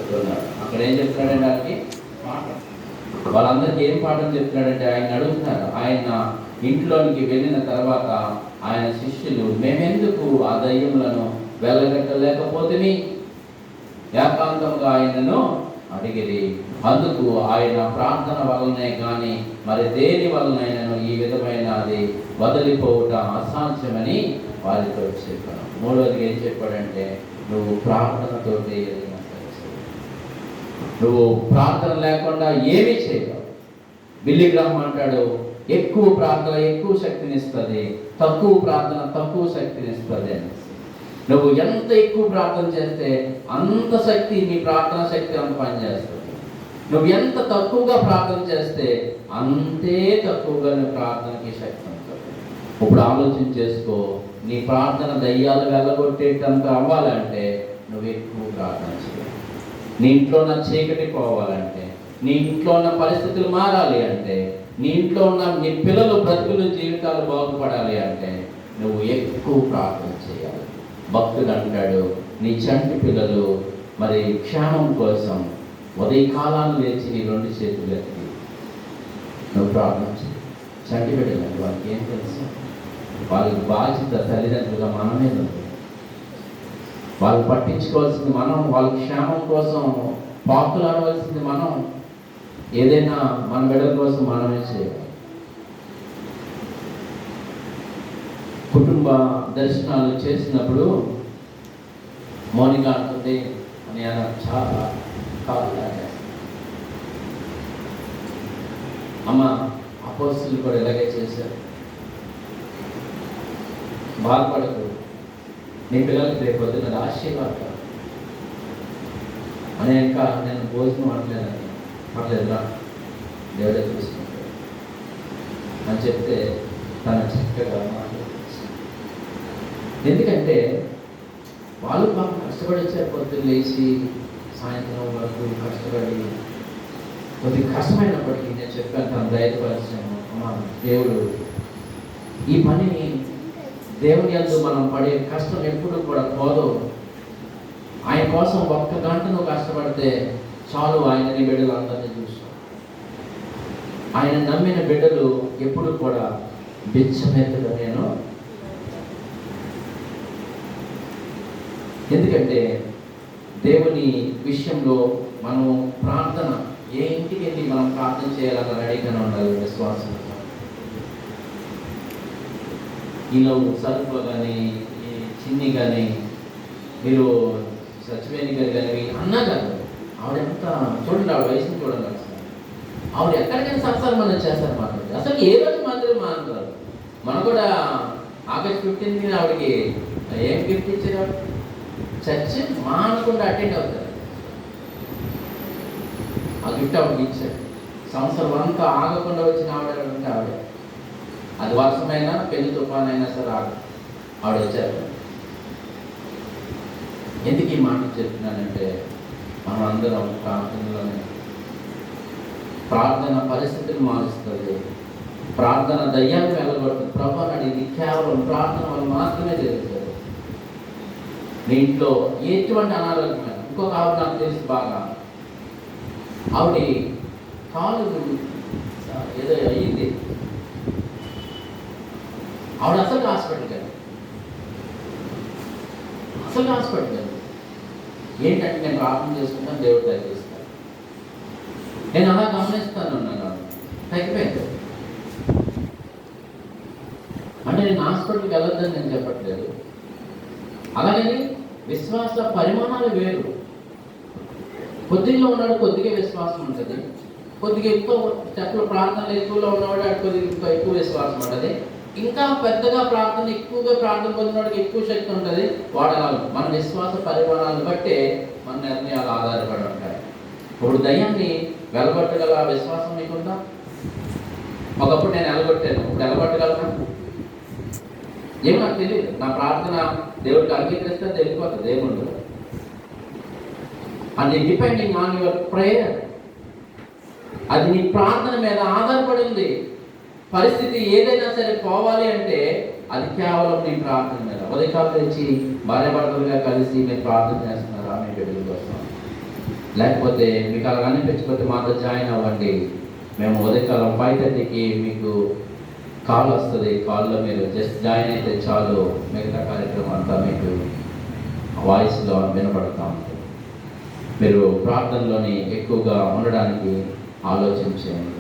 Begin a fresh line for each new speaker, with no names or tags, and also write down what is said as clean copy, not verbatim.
చెప్తున్నాడు. అక్కడ ఏం చెప్తున్నాడంటే వాళ్ళకి పాఠం, వాళ్ళందరికీ ఏం పాఠం చెప్తున్నాడంటే ఆయన అడుగుతున్నారు. ఆయన ఇంట్లోనికి వెళ్ళిన తర్వాత ఆయన శిష్యులు మేమెందుకు ఆ దయ్యములను వెళ్ళగట్టలేకపోతే ఏకాంతంగా ఆయనను అడిగిరి. అందుకు ఆయన ప్రార్థన వలనే కానీ మరి దేని వలనైనను ఈ విధమైన అది వదిలిపోవటం అసాధ్యమని వారితో చెప్పాను. మూడవది ఏం చెప్పాడంటే నువ్వు ప్రార్థనతోటి నువ్వు ప్రార్థన లేకుండా ఏమీ చేయవు. బిల్లీ గ్రాహం అంటాడు, ఎక్కువ ప్రార్థన ఎక్కువ శక్తినిస్తుంది, తక్కువ ప్రార్థన తక్కువ శక్తినిస్తుంది అని. నువ్వు ఎంత ఎక్కువ ప్రార్థన చేస్తే అంత శక్తి, నీ ప్రార్థన శక్తి అంత పనిచేస్తుంది. నువ్వు ఎంత తక్కువగా ప్రార్థన చేస్తే అంతే తక్కువగా నీ ప్రార్థనకి శక్తి ఉంటుంది. ఇప్పుడు ఆలోచన చేసుకో, నీ ప్రార్థన దయ్యాలు వెళ్ళగొట్టేటంత అవ్వాలంటే నువ్వు ఎక్కువ ప్రార్థన చేయాలి. నీ ఇంట్లో ఉన్న చీకటి పోవాలంటే, నీ ఇంట్లో ఉన్న పరిస్థితులు మారాలి అంటే, నీ ఇంట్లో ఉన్న నీ పిల్లలు బ్రతుకులు జీవితాలు బాగుపడాలి అంటే నువ్వు ఎక్కువ ప్రార్థన చేయాలి. భక్తుడు అంటాడు, నీ చంటి పిల్లలు మరి క్షేమం కోసం ఉదయకాలాలు లేచి నీ 2 చేతులు ఎత్తి నువ్వు ప్రార్థన చేయి. చంటి బిడ్డలండి, వాళ్ళకి ఏం తెలుసు? వాళ్ళకి బాధ్యత తల్లిదండ్రులుగా మనమే ఉంది. వాళ్ళు పట్టించుకోవాల్సింది మనం, వాళ్ళ క్షేమం కోసం పాకులాడవలసింది మనం. ఏదైనా మన బిడ్డల కోసం మనమే చేయాలి. కుటుంబ దర్శనాలు చేసినప్పుడు మౌనిక అంటుంది, నేను చాలా కాదు అమ్మ, అపోస్తులు కూడా ఇలాగే చేశారు. బాధపడకు, నీ పిల్లలకి రేపు పొద్దున్న ఆశీర్వాదం అని. ఇంకా నేను భోజనం అనలేదని, పర్లేదురా దేవుడే చూసుకుంటాడు అని చెప్తే తన చక్కగా మాట్లాడుతుంది. ఎందుకంటే వాళ్ళు బాగా కష్టపడి వచ్చారు. పొద్దున్న లేచి సాయంత్రం వరకు కష్టపడి, కొద్దిగా కష్టమైనప్పటికీ నేను చెప్పాను, తను ధైర్యపరిచాను. అమ్మా, దేవుడు ఈ పనిని, దేవుని యందు మనం పడే కష్టం ఎప్పుడు కూడా పోదు. ఆయన కోసం 1 గంట నువ్వు కష్టపడితే చాలు, ఆయనని బిడ్డలు అందరినీ చూస్తాం. ఆయన నమ్మిన బిడ్డలు ఎప్పుడు కూడా బిచ్చమెత్తగా నేను. ఎందుకంటే దేవుని విషయంలో మనం ప్రార్థన, ఏ ఇంటికి వెళ్ళి మనం ప్రార్థన చేయాలన్న రెడీగానే ఉండాలి విశ్వాసం. ఈలో సరుకులు కానీ, ఈ చిన్ని కానీ, మీరు సచివేణి గారు కానీ అన్నా కాదు, ఆవిడెంత చూడండి, ఆవిడ వయసుని చూడండి. అసలు ఆవిడ ఎక్కడికైనా సత్సారం మనం చేస్తారు మాట్లాడి. అసలు ఏ రోజు మందిరం మాట్లాడారు. మనం కూడా ఆగస్ట్ 15 ఆవిడకి ఏం గిఫ్ట్ ఇచ్చారు? చర్చి మానకుండా అటెండ్ అవుతారు. ఆ గిఫ్ట్ ఆవిడకి ఇచ్చారు. సంవత్సరం అంతా ఆగకుండా వచ్చిన ఆవిడ ఉంటే ఆవిడ, అది వర్షమైనా పెళ్లి తుఫానైనా సరే ఆవిడ వచ్చారు. ఎందుకు ఈ మాట చెప్తున్నానంటే మనం అందరం ప్రార్థనలోనే, ప్రార్థన పరిస్థితిని మారుస్తుంది. ప్రార్థన దయ్యాన్ని వెళ్ళగొడుతుంది. ప్రభు అడిగింది కేవలం ప్రార్థన వల్ల మాత్రమే జరుగుతుంది. నీ ఇంట్లో ఎటువంటి అనారోగ్యమైన, ఇంకొక ఆవిడ నాకు తెలిసి బాగా, ఆవిడ కాలు ఏదో అయ్యింది, ఆవిడ అసలు హాస్పిటల్కి వెళ్ళి ఏంటంటే నేను ప్రార్థన చేసుకుంటాను, దేవుడు తగ్గిస్తాను. నేను అలా గమనిస్తాను ఉన్నాను, తగ్గిపోయింది. అంటే నేను హాస్పిటల్కి వెళ్ళొద్దని నేను చెప్పట్లేదు. అలాగని విశ్వాస పరిమాణాలు వేరు. కొద్దిగా ఉన్నాడు కొద్దిగా విశ్వాసం ఉంటుంది, కొద్దిగా ఎక్కువ చెప్పుల ప్రార్థనలు ఎక్కువలో ఉన్నవాడు ఆడు కొద్దిగా ఎక్కువ విశ్వాసం ఉంటుంది. ఇంకా పెద్దగా ప్రార్థన, ఎక్కువగా ప్రార్థన పొందినవాడికి ఎక్కువ శక్తి ఉంటుంది. వాడలాలు మన విశ్వాస పరిమాణాలను బట్టే మన నిర్ణయాలు ఆధారపడి ఉంటాయి. ఇప్పుడు దయ్యాన్ని వెలగొట్టగల విశ్వాసం మీకుందా? ఒకప్పుడు నేను వెలగొట్టాను, ఇప్పుడు వెలగొట్టగలనా? ఏమో నాకు తెలియదు. నా ప్రార్థన దేవుడికి అంగీకరిస్తే తెలిసిపోతుంది దేవుడు. And depending on your prayer, అది నీ ప్రార్థన మీద ఆధారపడి ఉంది. పరిస్థితి ఏదైనా సరే పోవాలి అంటే అది కేవలం నీ ప్రార్థన మీద. ఉదయకాలం తెచ్చి భార్యాభర్తలుగా కలిసి మీరు ప్రార్థన చేస్తున్నారా మీ బిడ్డల కోసం? లేకపోతే మీకు అలా అనిపించకపోతే మాతో జాయిన్ అవ్వండి. మేము ఉదయకాలం 5:30కి మీకు కాల్ వస్తుంది. కాల్లో మీరు జస్ట్ జాయిన్ అయితే చాలు, మిగతా కార్యక్రమం అంతా మీకు వాయిస్లో వినపడతా ఉంటుంది. మీరు ప్రార్థనలోని ఎక్కువగా ఉండడానికి ఆలోచించండి.